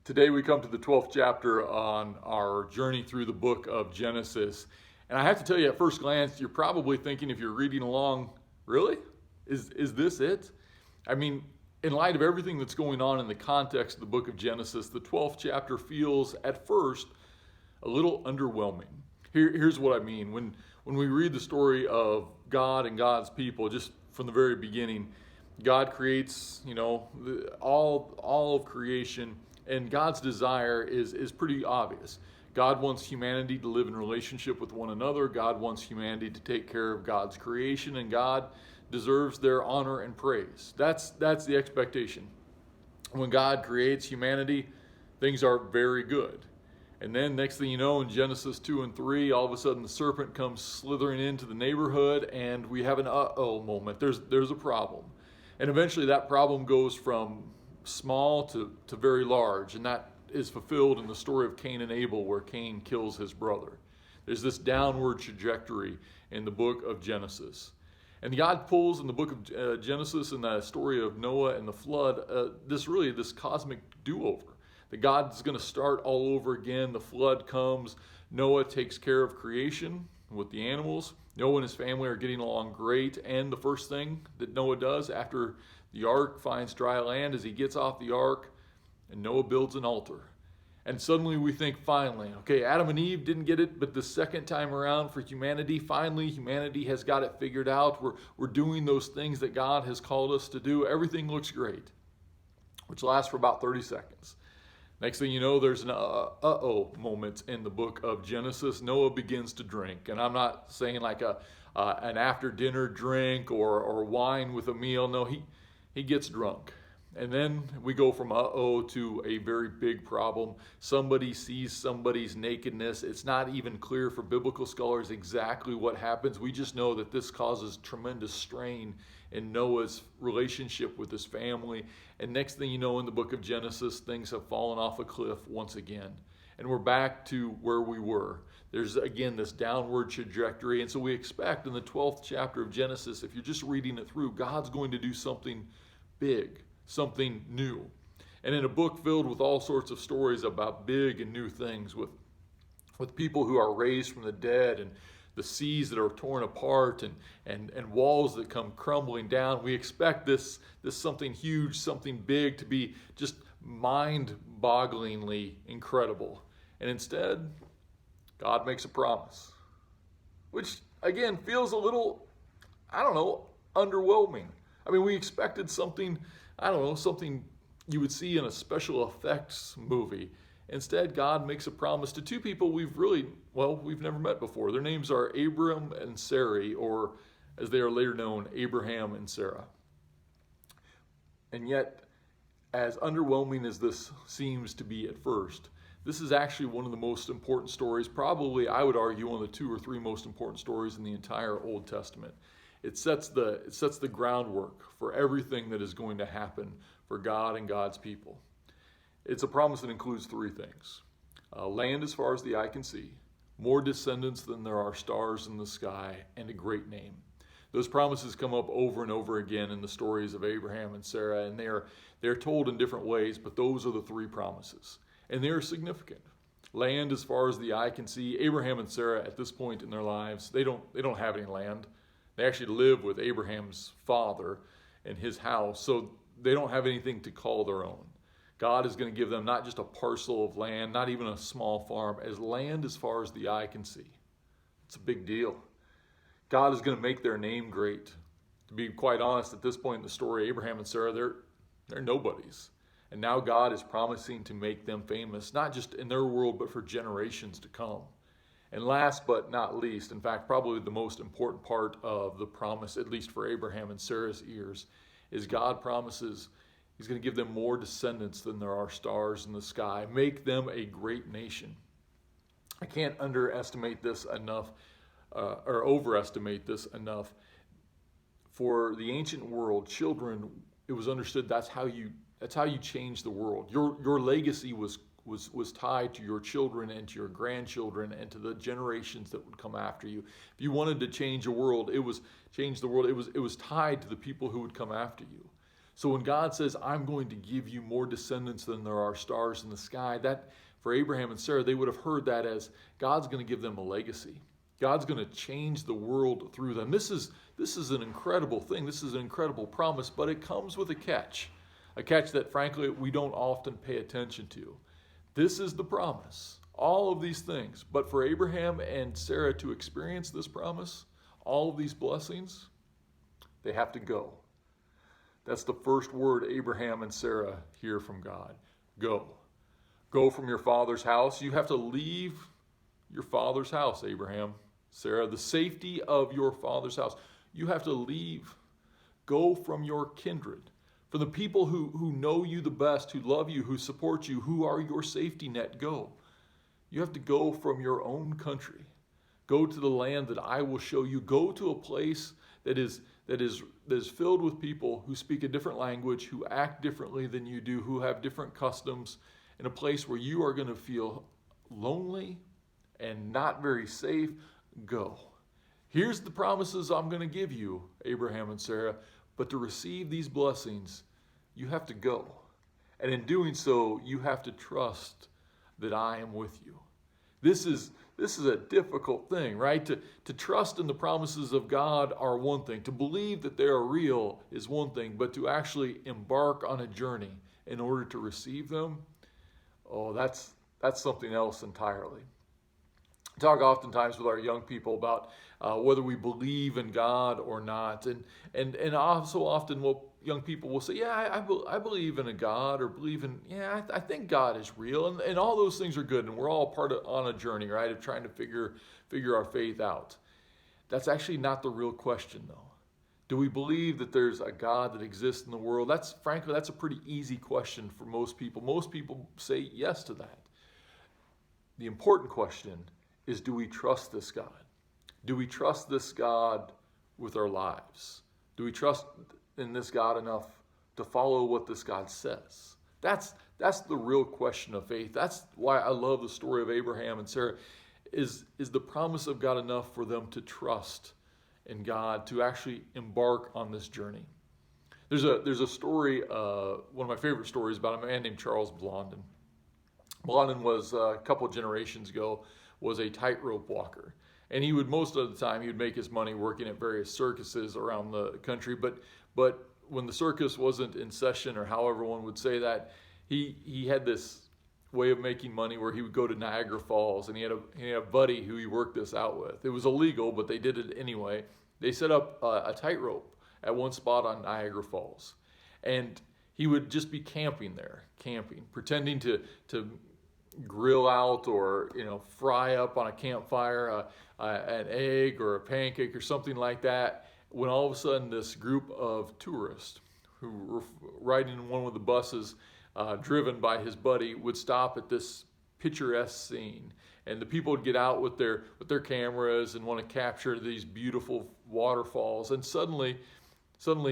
Today we come to the 12th chapter on our journey through the book of Genesis. And I have to tell you, at first glance, you're probably thinking, if you're reading along, really? Is this it? I mean, in light of everything that's going on in the context of the book of Genesis, the 12th chapter feels, at first, a little underwhelming. Here's what I mean. When we read the story of God and God's people, just from the very beginning, God creates, all of creation, and God's desire is pretty obvious. God wants humanity to live in relationship with one another. God wants humanity to take care of God's creation, and God deserves their honor and praise. That's the expectation. When God creates humanity, things are very good. And then next thing you know, in Genesis 2 and 3, all of a sudden the serpent comes slithering into the neighborhood, and we have an uh-oh moment. There's a problem. And eventually that problem goes from small to very large, and that is fulfilled in the story of Cain and Abel, where Cain kills his brother. There's this downward trajectory in the book of Genesis. And God pulls in the book of Genesis, in the story of Noah and the flood, this cosmic do-over. That God's going to start all over again. The flood comes. Noah takes care of creation with the animals. Noah and his family are getting along great. And the first thing that Noah does after the ark finds dry land is he gets off the ark and Noah builds an altar. And suddenly we think, finally, okay, Adam and Eve didn't get it, but the second time around for humanity, finally humanity has got it figured out. We're doing those things that God has called us to do. Everything looks great, which lasts for about 30 seconds. Next thing you know, there's an uh-oh moment in the book of Genesis. Noah begins to drink. And I'm not saying like an after-dinner drink or wine with a meal. No, he gets drunk. And then we go from uh-oh to a very big problem. Somebody sees somebody's nakedness. It's not even clear for biblical scholars exactly what happens. We just know that this causes tremendous strain in Noah's relationship with his family. And next thing you know, in the book of Genesis, things have fallen off a cliff once again. And we're back to where we were. There's, again, this downward trajectory. And so we expect in the 12th chapter of Genesis, if you're just reading it through, God's going to do something big, something new. And in a book filled with all sorts of stories about big and new things, with people who are raised from the dead, and the seas that are torn apart, and walls that come crumbling down, we expect this something huge, something big, to be just mind-bogglingly incredible. And instead, God makes a promise, which again feels a little, underwhelming. I mean, we expected something, something you would see in a special effects movie. Instead, God makes a promise to two people we've never met before. Their names are Abram and Sarai, or as they are later known, Abraham and Sarah. And yet, as underwhelming as this seems to be at first, this is actually one of the most important stories, probably, I would argue, one of the 2 or 3 most important stories in the entire Old Testament. It sets the groundwork for everything that is going to happen for God and God's people. It's a promise that includes 3 things. Land as far as the eye can see, more descendants than there are stars in the sky, and a great name. Those promises come up over and over again in the stories of Abraham and Sarah, and they're told in different ways, but those are the 3 promises. And they are significant. Land as far as the eye can see. Abraham and Sarah, at this point in their lives, they don't have any land. They actually live with Abraham's father in his house, so they don't have anything to call their own. God is going to give them not just a parcel of land, not even a small farm, as land as far as the eye can see. It's a big deal. God is going to make their name great. To be quite honest, at this point in the story, Abraham and Sarah, they're nobodies. And now God is promising to make them famous, not just in their world, but for generations to come. And last but not least, in fact, probably the most important part of the promise, at least for Abraham and Sarah's ears, is God promises He's going to give them more descendants than there are stars in the sky, make them a great nation. I can't underestimate this enough, or overestimate this enough. For the ancient world, children, it was understood that's how you change the world. Your legacy was tied to your children and to your grandchildren and to the generations that would come after you. If you wanted to change the world, it was tied to the people who would come after you. So when God says, I'm going to give you more descendants than there are stars in the sky, that for Abraham and Sarah, they would have heard that as God's going to give them a legacy. God's going to change the world through them. This is an incredible thing. This is an incredible promise, but it comes with a catch that, frankly, we don't often pay attention to. This is the promise, all of these things. But for Abraham and Sarah to experience this promise, all of these blessings, they have to go. That's the first word Abraham and Sarah hear from God. Go. Go from your father's house. You have to leave your father's house, Abraham, Sarah, the safety of your father's house. You have to leave. Go from your kindred. For the people who know you the best, who love you, who support you, who are your safety net, go. You have to go from your own country. Go to the land that I will show you. Go to a place that is filled with people who speak a different language, who act differently than you do, who have different customs, in a place where you are going to feel lonely and not very safe. Go. Here's the promises I'm going to give you, Abraham and Sarah, but to receive these blessings, you have to go. And in doing so, you have to trust that I am with you. This is a difficult thing, right? To trust in the promises of God are one thing. To believe that they are real is one thing, but to actually embark on a journey in order to receive them, oh, that's something else entirely. I talk oftentimes with our young people about whether we believe in God or not, and so often young people will say, yeah, I believe in a God, or I think God is real, and all those things are good, and we're all on a journey, right, of trying to figure our faith out. That's actually not the real question, though. Do we believe that there's a God that exists in the world? Frankly, that's a pretty easy question for most people. Most people say yes to that. The important question is, do we trust this God? Do we trust this God with our lives? Do we trust in this God enough to follow what this God says? That's the real question of faith. That's why I love the story of Abraham and Sarah. Is the promise of God enough for them to trust in God, to actually embark on this journey? There's a story, one of my favorite stories, about a man named Charles Blondin. Blondin was, a couple of generations ago, was a tightrope walker. And he would, most of the time, he would make his money working at various circuses around the country. But when the circus wasn't in session, or however one would say that, he had this way of making money where he would go to Niagara Falls, and he had a buddy who he worked this out with. It was illegal, but they did it anyway. They set up a tightrope at one spot on Niagara Falls, and he would just be camping, pretending to grill out or fry up on a campfire an egg or a pancake or something like that, when all of a sudden this group of tourists who were riding in one of the buses driven by his buddy would stop at this picturesque scene, and the people would get out with their cameras and want to capture these beautiful waterfalls, and suddenly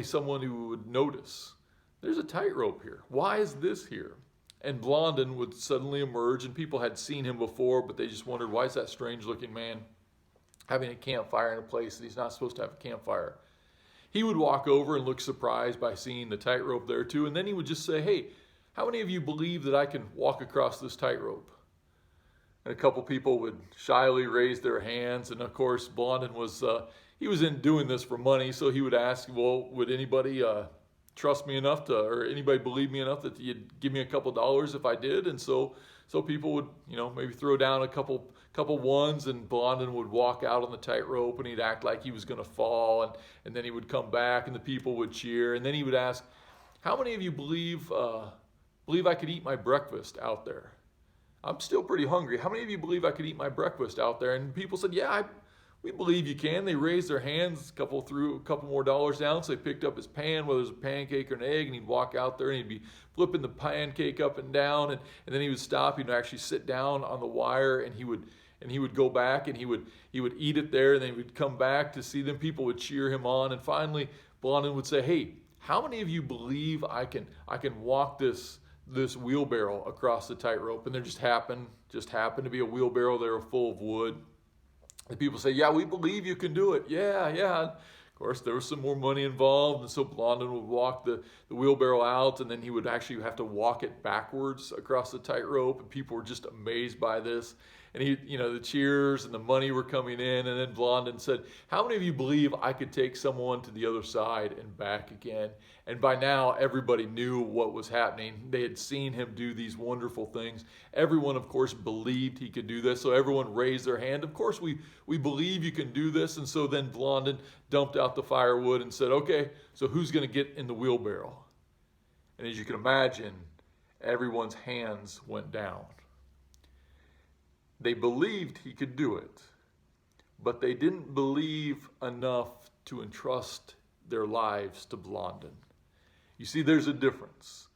someone who would notice, there's a tightrope here. Why is this here? And Blondin would suddenly emerge, and people had seen him before, but they just wondered, why is that strange-looking man having a campfire in a place that he's not supposed to have a campfire? He would walk over and look surprised by seeing the tightrope there too, and then he would just say, hey, how many of you believe that I can walk across this tightrope? And a couple people would shyly raise their hands, and of course Blondin was in doing this for money, so he would ask, well, would anybody trust me enough or anybody believe me enough that you'd give me a couple dollars if I did? And so people would, maybe throw down a couple ones, and Blondin would walk out on the tightrope, and he'd act like he was going to fall, and then he would come back, and the people would cheer, and then he would ask, how many of you believe I could eat my breakfast out there? I'm still pretty hungry. How many of you believe I could eat my breakfast out there? And people said, yeah, we believe you can. They raised their hands, threw a couple more dollars down, so they picked up his pan, whether it was a pancake or an egg, and he'd walk out there and he'd be flipping the pancake up and down, and then he would stop. He'd actually sit down on the wire, and he would go back, and he would eat it there, and then he would come back to see them. People would cheer him on, and finally Blondin would say, hey, how many of you believe I can walk this wheelbarrow across the tightrope? And there just happened to be a wheelbarrow there full of wood. And people say, yeah, we believe you can do it. Yeah. Of course, there was some more money involved, and so Blondin would walk the wheelbarrow out, and then he would actually have to walk it backwards across the tightrope, and people were just amazed by this. And the cheers and the money were coming in, and then Blondin said, "How many of you believe I could take someone to the other side and back again?" And by now, everybody knew what was happening. They had seen him do these wonderful things. Everyone, of course, believed he could do this, so everyone raised their hand. Of course, we believe you can do this. And so then Blondin dumped out the firewood and said, "Okay, so who's going to get in the wheelbarrow?" And as you can imagine, everyone's hands went down. They believed he could do it, but they didn't believe enough to entrust their lives to Blondin. You see, there's a difference.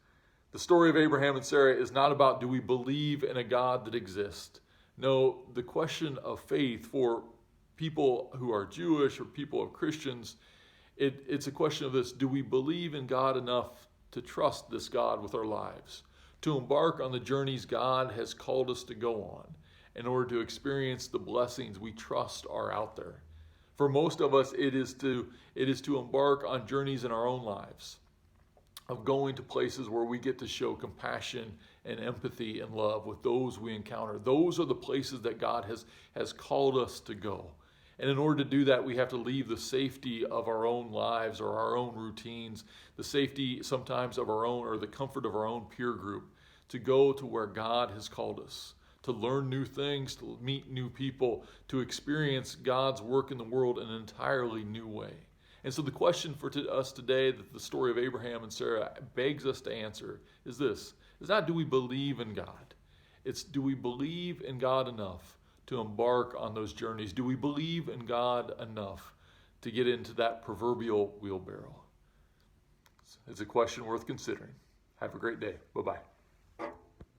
The story of Abraham and Sarah is not about, do we believe in a God that exists? No, the question of faith for people who are Jewish or people of Christians, it's a question of this: do we believe in God enough to trust this God with our lives, to embark on the journeys God has called us to go on, in order to experience the blessings we trust are out there? For most of us, it is to embark on journeys in our own lives, of going to places where we get to show compassion and empathy and love with those we encounter. Those are the places that God has called us to go. And in order to do that, we have to leave the safety of our own lives or our own routines, the safety sometimes of our own or the comfort of our own peer group, to go to where God has called us, to learn new things, to meet new people, to experience God's work in the world in an entirely new way. And so the question for us today that the story of Abraham and Sarah begs us to answer is this. It's not, do we believe in God? It's, do we believe in God enough to embark on those journeys? Do we believe in God enough to get into that proverbial wheelbarrow? It's a question worth considering. Have a great day. Bye-bye.